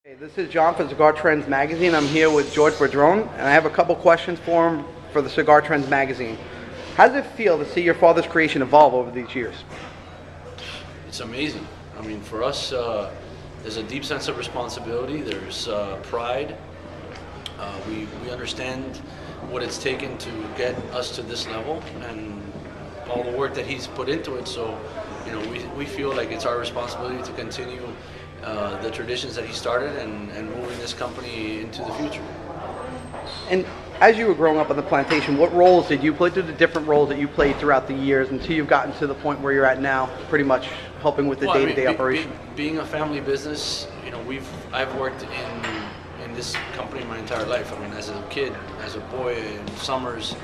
Hey, this is John for Cigar Trends Magazine. I'm here with George Padron, and I have a couple questions for him for the Cigar Trends Magazine. How does it feel to see your father's creation evolve over these years? It's amazing. I mean, for us, there's a deep sense of responsibility. There's pride. We understand what it's taken to get us to this level, and all the work that he's put into it. So, you know, we feel like it's our responsibility to continue the traditions that he started and moving this company into the future. And as you were growing up on the plantation, what roles did you play? The different roles that you played throughout the years until you've gotten to the point where you're at now, pretty much helping with the day-to-day operation? Being a family business, you know, I've worked in this company my entire life. I mean, as a kid, as a boy, in summers,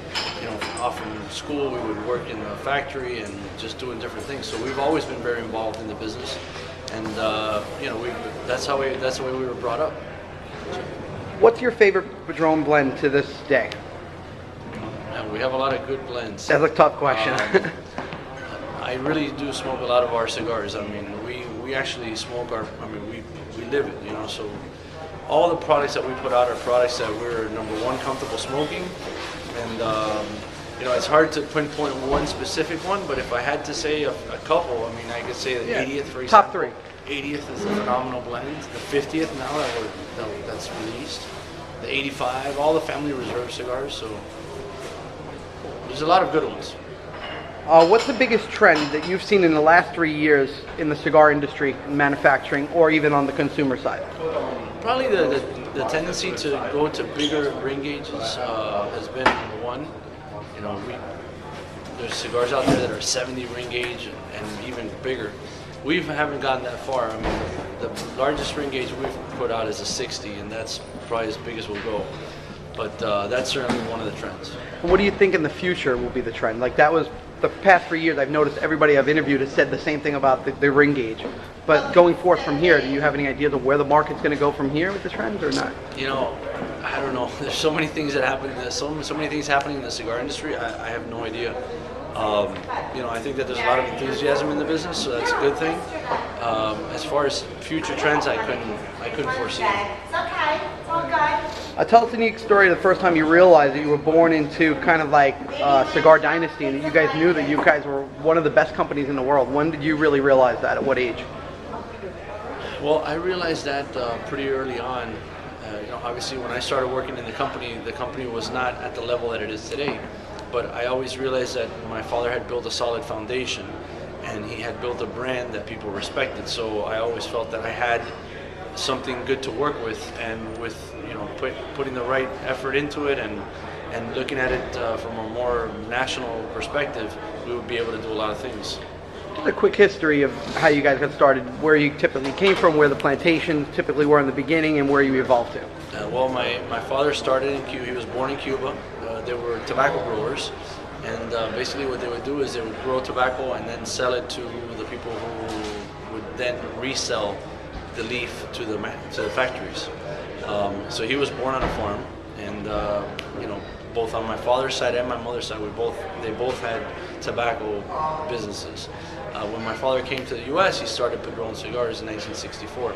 you know, off from school, we would work in a factory and just doing different things. So we've always been very involved in the business, and you know, that's the way we were brought up. What's your favorite Padron blend to this day? We have a lot of good blends. That's a tough question. I really do smoke a lot of our cigars. I mean, we actually smoke we live it, you know, so all the products that we put out are products that we're, number one, comfortable smoking, and you know, it's hard to pinpoint one specific one, but if I had to say a couple, I mean, I could say the 80th, for example. Top three. 80th is a phenomenal blend. The 50th now that's released. The 85, all the family reserve cigars. So there's a lot of good ones. What's the biggest trend that you've seen in the last 3 years in the cigar industry, in manufacturing, or even on the consumer side? Probably the tendency to go to bigger ring gauges has been number one. You know, there's cigars out there that are 70 ring gauge and even bigger. We haven't gotten that far. I mean, the largest ring gauge we've put out is a 60, and that's probably as big as we'll go. But that's certainly one of the trends. What do you think in the future will be the trend? Like, that was the past 3 years, I've noticed everybody I've interviewed has said the same thing about the ring gauge. But going forth from here, do you have any ideas of where the market's going to go from here with the trends or not? You know, I don't know. There's so many things that happen. There's so many things happening in the cigar industry. I have no idea. You know, I think that there's a lot of enthusiasm in the business, so that's a good thing. As far as future trends, I couldn't foresee. It's okay. It's all good. Tell us a unique story of the first time you realized that you were born into kind of like cigar dynasty, and that you guys knew that you guys were one of the best companies in the world. When did you really realize that? At what age? Well, I realized that pretty early on. You know, obviously, when I started working in the company was not at the level that it is today. But I always realized that my father had built a solid foundation, and he had built a brand that people respected. So I always felt that I had something good to work with, and with, you know, putting the right effort into it and looking at it from a more national perspective, we would be able to do a lot of things. Just a quick history of how you guys got started, where you typically came from, where the plantations typically were in the beginning, and where you evolved to. Well, my father started in Cuba. He was born in Cuba. They were tobacco growers, and basically what they would do is they would grow tobacco and then sell it to the people who would then resell the leaf to the factories. So he was born on a farm, and you know, both on my father's side and my mother's side, they both had tobacco businesses. When my father came to the U.S., he started Padron Cigars in 1964,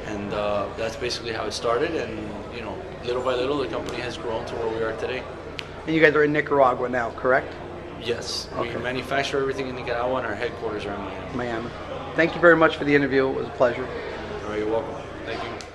and that's basically how it started. And you know, little by little, the company has grown to where we are today. And you guys are in Nicaragua now, correct? Yes, okay. We manufacture everything in Nicaragua, and our headquarters are in Miami. Miami. Thank you very much for the interview. It was a pleasure. All right, you're welcome. Thank you.